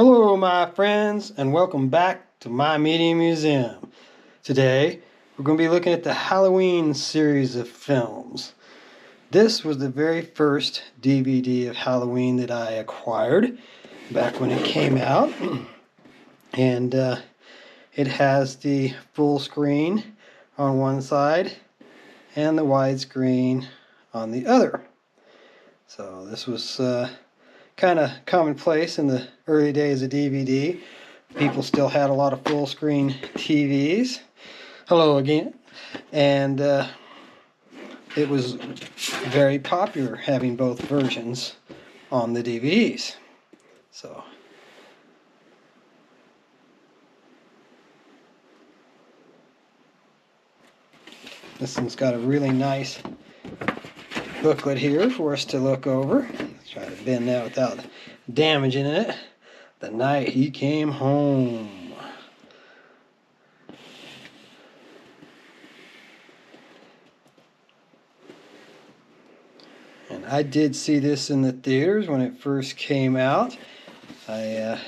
Hello my friends, and welcome back to my Media Museum. Today we're going to be looking at the Halloween series of films. This was the very first DVD of Halloween that I acquired back when it came out, and it has the full screen on one side and the widescreen on the other. So this was kind of commonplace in the early days of DVD. People still had a lot of full screen TVs. Hello again. And it was very popular having both versions on the DVDs. So this one's got a really nice booklet here for us to look over. Let's try to bend that without damaging it. The Night He Came Home. And I did see this in the theaters when it first came out. I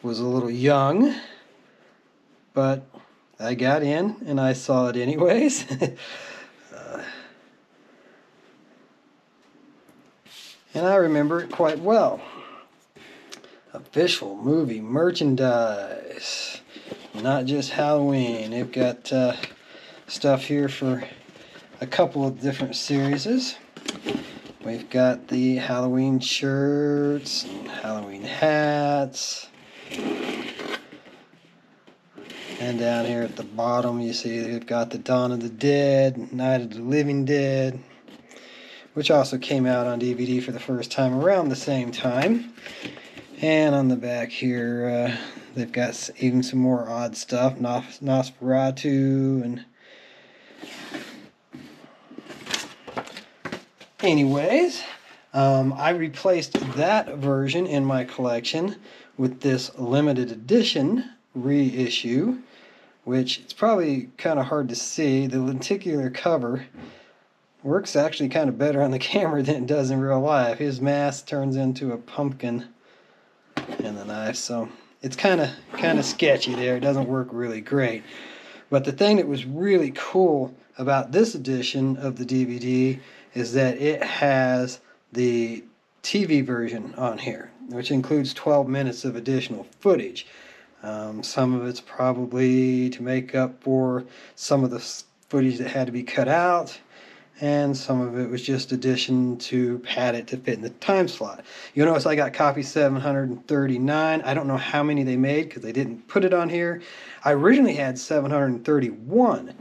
was a little young, but I got in and I saw it anyways. And I remember it quite well. Official movie merchandise. Not just Halloween. They've got stuff here for a couple of different series. We've got the Halloween shirts and Halloween hats. And down here at the bottom you see they've got the Dawn of the Dead, Night of the Living Dead, which also came out on DVD for the first time around the same time. And on the back here, they've got even some more odd stuff, Nosferatu, and anyways, I replaced that version in my collection with this limited edition reissue, which it's probably kind of hard to see. The lenticular cover works actually kind of better on the camera than it does in real life. His mask turns into a pumpkin in the knife, so it's kind of sketchy there. It doesn't work really great. But the thing that was really cool about this edition of the DVD is that it has the TV version on here, which includes 12 minutes of additional footage. Some of it's probably to make up for some of the footage that had to be cut out, and some of it was just addition to pad it to fit in the time slot. You'll notice I got copy 739. I don't know how many they made because they didn't put it on here. I originally had 731,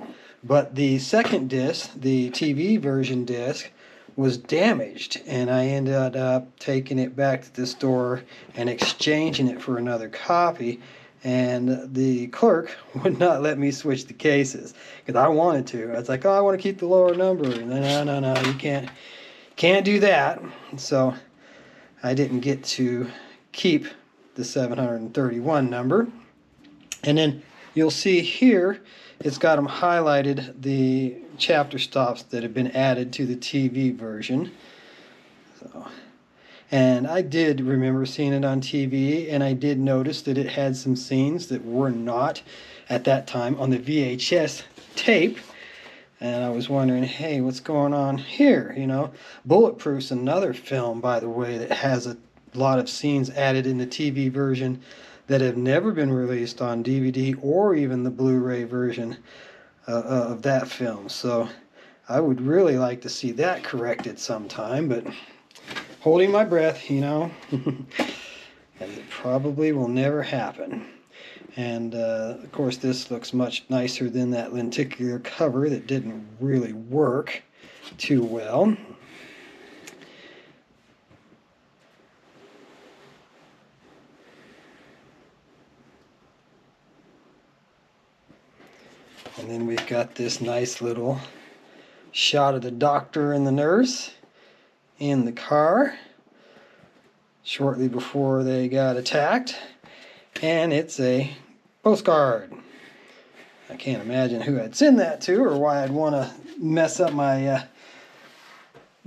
but the second disc, the TV version disc, was damaged, and I ended up taking it back to the store and exchanging it for another copy. And the clerk would not let me switch the cases because I wanted to. I was like, oh, I want to keep the lower number. And no, you can't do that. So I didn't get to keep the 731 number. And then you'll see here, it's got them highlighted, the chapter stops that have been added to the TV version. And I did remember seeing it on TV, and I did notice that it had some scenes that were not, at that time, on the VHS tape. And I was wondering, hey, what's going on here? You know, Bulletproof's another film, by the way, that has a lot of scenes added in the TV version that have never been released on DVD or even the Blu-ray version of that film. So I would really like to see that corrected sometime, but holding my breath, you know, as it probably will never happen. And of course this looks much nicer than that lenticular cover that didn't really work too well. And then we've got this nice little shot of the doctor and the nurse in the car shortly before they got attacked, and it's a postcard. I can't imagine who I'd send that to or why I'd want to mess up my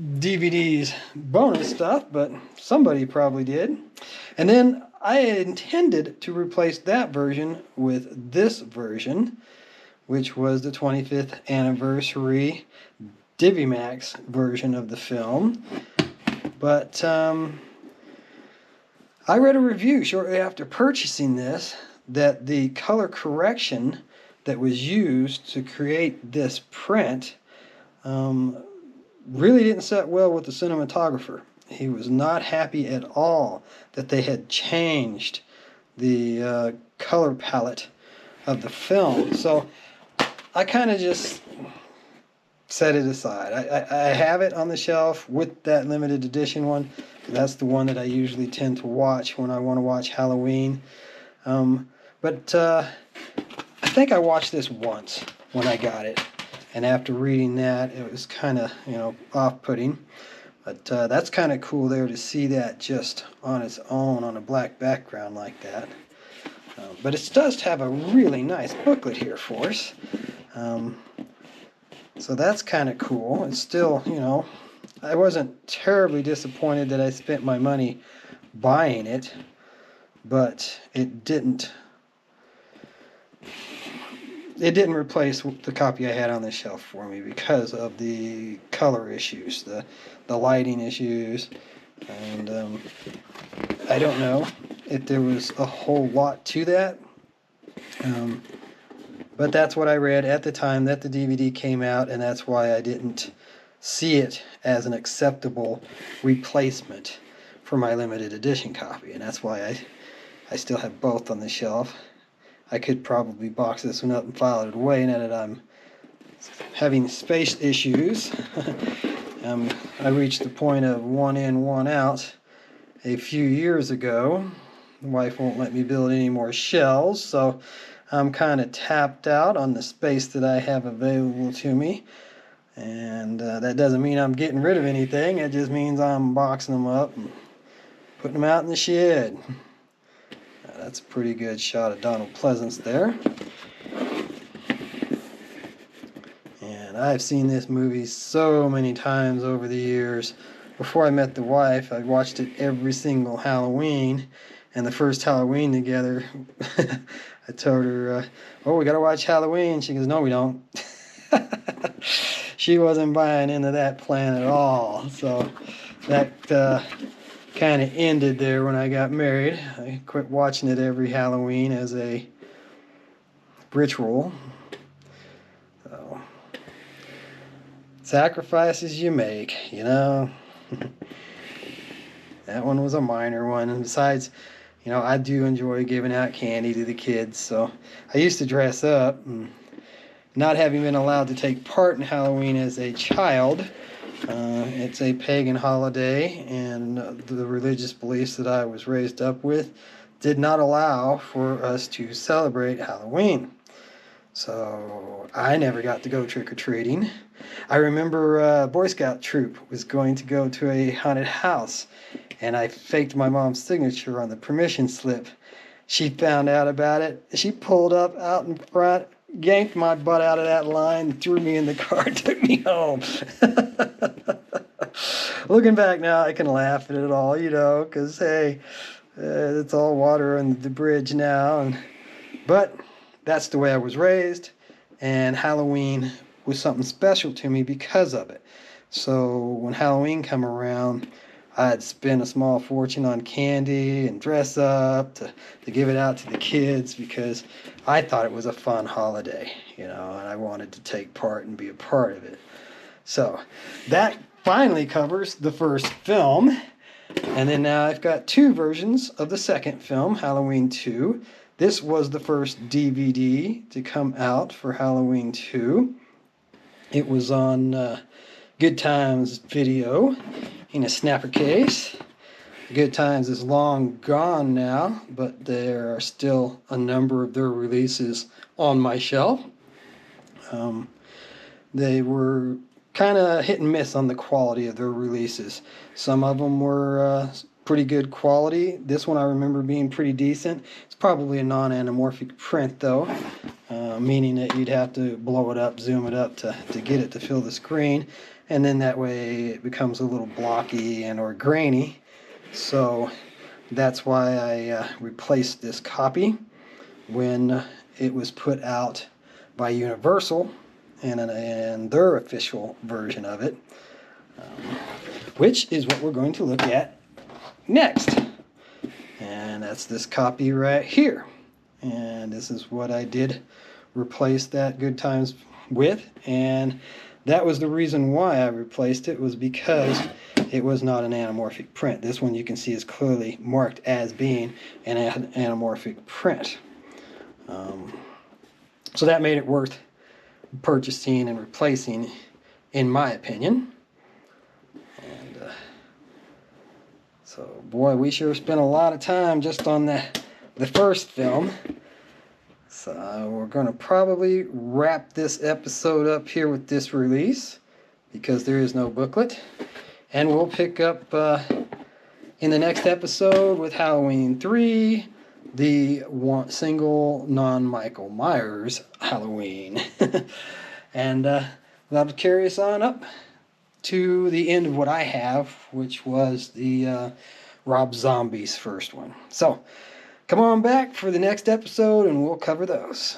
DVD's bonus stuff, but somebody probably did. And then I had intended to replace that version with this version, which was the 25th anniversary DiviMax version of the film. But I read a review shortly after purchasing this that the color correction that was used to create this print really didn't set well with the cinematographer. He was not happy at all that they had changed the color palette of the film. So I kind of just set it aside. I have it on the shelf with that limited edition one. That's the one that I usually tend to watch when I want to watch Halloween. But I think I watched this once when I got it. And after reading that, it was kind of, off-putting. But that's kind of cool there to see that just on its own on a black background like that. But it does have a really nice booklet here for us. So that's kind of cool. It's still, I wasn't terribly disappointed that I spent my money buying it, but it didn't replace the copy I had on the shelf for me because of the color issues, the lighting issues, and I don't know if there was a whole lot to that. But that's what I read at the time that the DVD came out, and that's why I didn't see it as an acceptable replacement for my limited edition copy. And that's why I still have both on the shelf. I could probably box this one up and file it away now that I'm having space issues. I reached the point of one in, one out a few years ago. The wife won't let me build any more shelves, so I'm kind of tapped out on the space that I have available to me. And that doesn't mean I'm getting rid of anything. It just means I'm boxing them up and putting them out in the shed. That's a pretty good shot of Donald Pleasance there. And I've seen this movie so many times over the years. Before I met the wife, I watched it every single Halloween. And the first Halloween together, I told her, we got to watch Halloween. She goes, no, we don't. She wasn't buying into that plan at all. So that kind of ended there when I got married. I quit watching it every Halloween as a ritual. So, sacrifices you make, That one was a minor one. And besides, I do enjoy giving out candy to the kids, so I used to dress up. And not having been allowed to take part in Halloween as a child, it's a pagan holiday, and the religious beliefs that I was raised up with did not allow for us to celebrate Halloween. So I never got to go trick-or-treating. I remember Boy Scout troop was going to go to a haunted house, and I faked my mom's signature on the permission slip. She found out about it. She pulled up out in front, yanked my butt out of that line, threw me in the car, took me home. Looking back now, I can laugh at it all, because, hey, it's all water under the bridge now. But that's the way I was raised, and Halloween was something special to me because of it. So when Halloween come around, I'd spend a small fortune on candy and dress up to give it out to the kids because I thought it was a fun holiday, and I wanted to take part and be a part of it. So that finally covers the first film. And then now I've got two versions of the second film, Halloween 2. This was the first DVD to come out for Halloween 2. It was on Good Times Video in a snapper case. Good Times is long gone now, but there are still a number of their releases on my shelf. They were kind of hit and miss on the quality of their releases. Some of them were pretty good quality. This one I remember being pretty decent. It's probably a non-anamorphic print though, meaning that you'd have to blow it up, zoom it up to get it to fill the screen, and then that way it becomes a little blocky and or grainy. So That's why I replaced this copy when it was put out by Universal and their official version of it, which is what we're going to look at next. And that's this copy right here. And this is what I did replace that Good Times with. And that was the reason why I replaced it, was because it was not an anamorphic print. This one you can see is clearly marked as being an anamorphic print. So that made it worth purchasing and replacing, in my opinion. And so, boy, we sure spent a lot of time just on the first film. So we're going to probably wrap this episode up here with this release, because there is no booklet. And we'll pick up in the next episode with Halloween 3, the single non-Michael Myers Halloween. And that'll carry us on up to the end of what I have, which was the Rob Zombie's first one. So come on back for the next episode and we'll cover those.